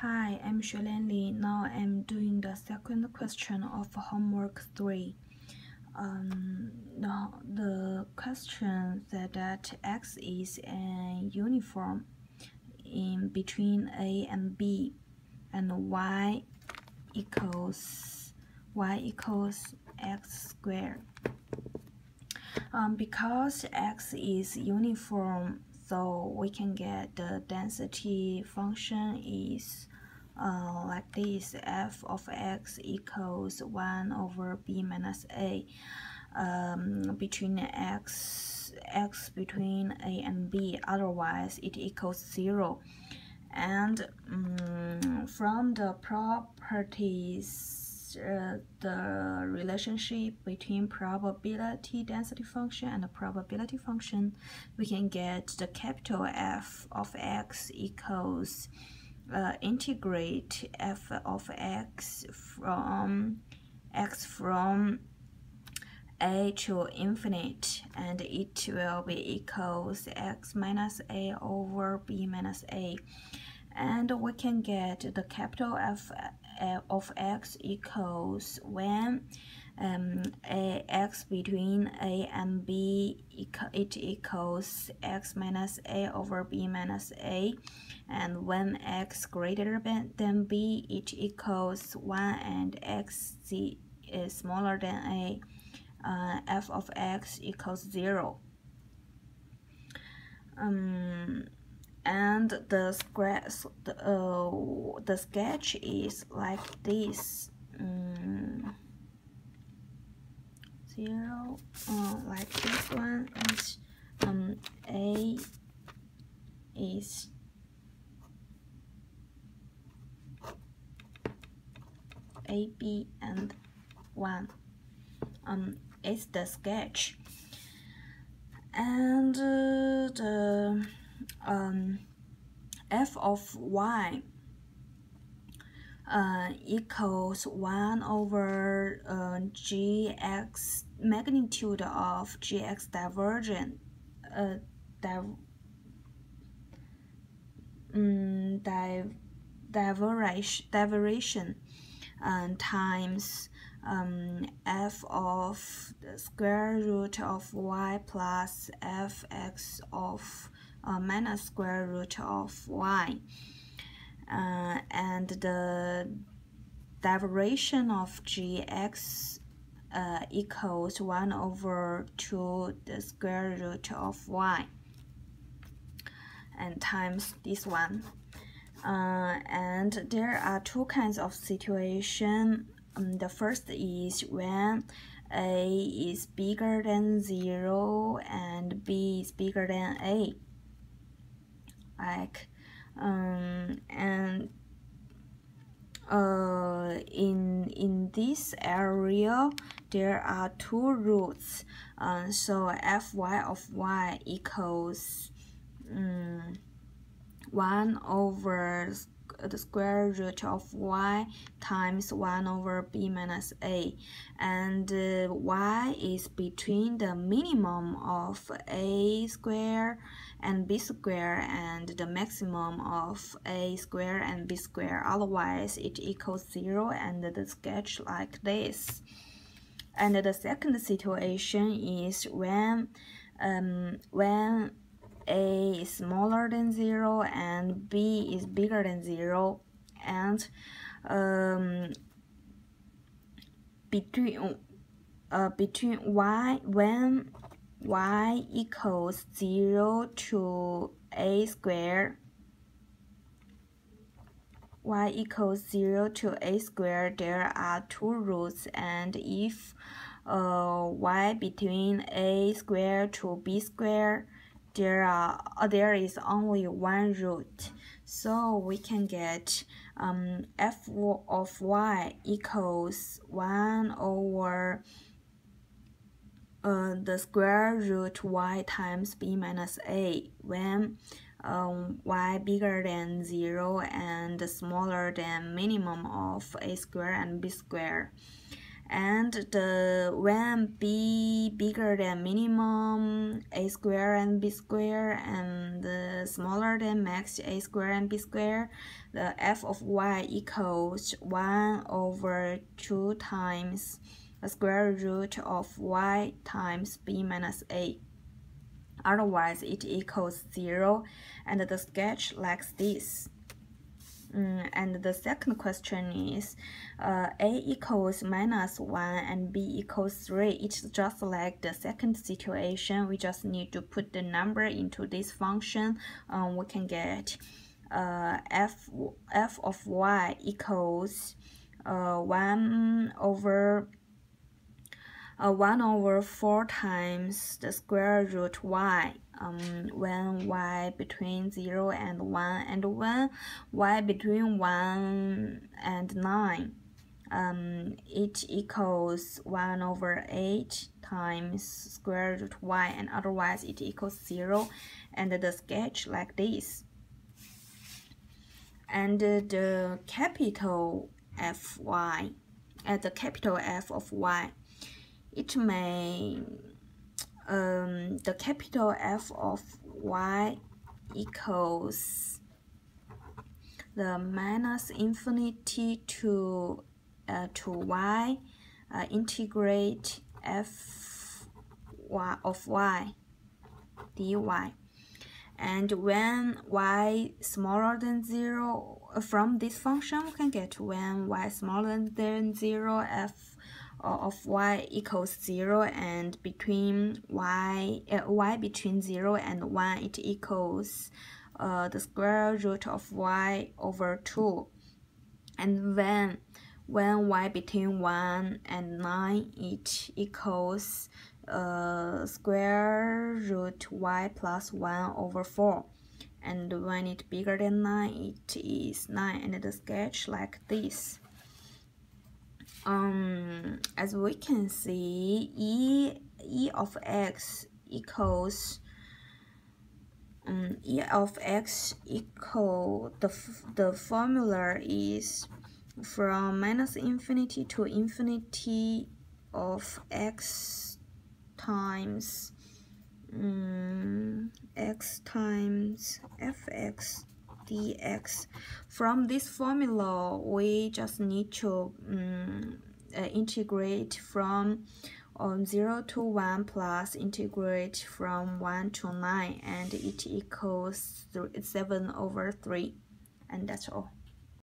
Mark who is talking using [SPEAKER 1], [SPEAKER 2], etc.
[SPEAKER 1] Hi, I'm Xuelian Li. Now I'm doing the second question of homework 3. The question said that x is a uniform in between a and b, and y equals x squared. Because x is uniform, so we can get the density function is like this: f of x equals 1 over b minus a between x between a and b, otherwise it equals 0. And from the properties, the relationship between probability density function and the probability function, we can get the capital F of x equals integrate f of x from a to infinite, and it will be equals x minus a over b minus a. And we can get the capital F of x equals when x between a and b it equals x minus a over b minus a, and when x greater than b it equals 1 and x is smaller than a, f of x equals 0. And the sketch is like this: 0, like this one, and a is a, b, and 1. It's the sketch. And the f of y equals 1 over gx magnitude of gx divergent diveration times f of the square root of y plus fx of minus square root of y, and the diveration of gx equals 1 over 2 the square root of y, and times this one. And there are two kinds of situation. The first is when a is bigger than 0 and b is bigger than a, like in this area there are two roots, so fy of y equals 1 over the square root of y times 1 over b minus a, and y is between the minimum of a square and b square and the maximum of a square and b square, otherwise it equals 0, and the sketch like this. And the second situation is when a is smaller than 0 and b is bigger than 0, and between y, when y equals 0 to a square, y equals 0 to a square, there are two roots, and if y between a square to b square, there is only one root, so we can get f of y equals 1 over the square root y times b minus a when y bigger than 0 and smaller than minimum of a square and b square. And when b bigger than minimum a square and b square, and smaller than max a square and b square, the f of y equals 1 over 2 times the square root of y times b minus a. Otherwise, it equals 0, and the sketch like this. And the second question is a equals minus 1 and b equals 3. It's just like the second situation. We just need to put the number into this function. We can get f of y equals 1 over 4 times the square root y when y between 0 and 1, and when y between 1 and 9, it equals 1 over 8 times square root y, and otherwise it equals 0, and the sketch like this. And the capital Fy, the capital F of y, it may the capital F of y equals the minus infinity to y integrate f of y dy. And when y smaller than 0, from this function we can get when y smaller than 0, f of y equals 0, and between y between 0 and 1, it equals the square root of y over 2. And when y between 1 and 9, it equals square root y plus 1 over 4. And when it's bigger than 9, it is 9, and the sketch like this. As we can see, e of x equals the formula is from minus infinity to infinity of x times fx dx. From this formula, we just need to integrate from 0 to 1 plus integrate from 1 to 9, and it equals 7 over 3, and that's all.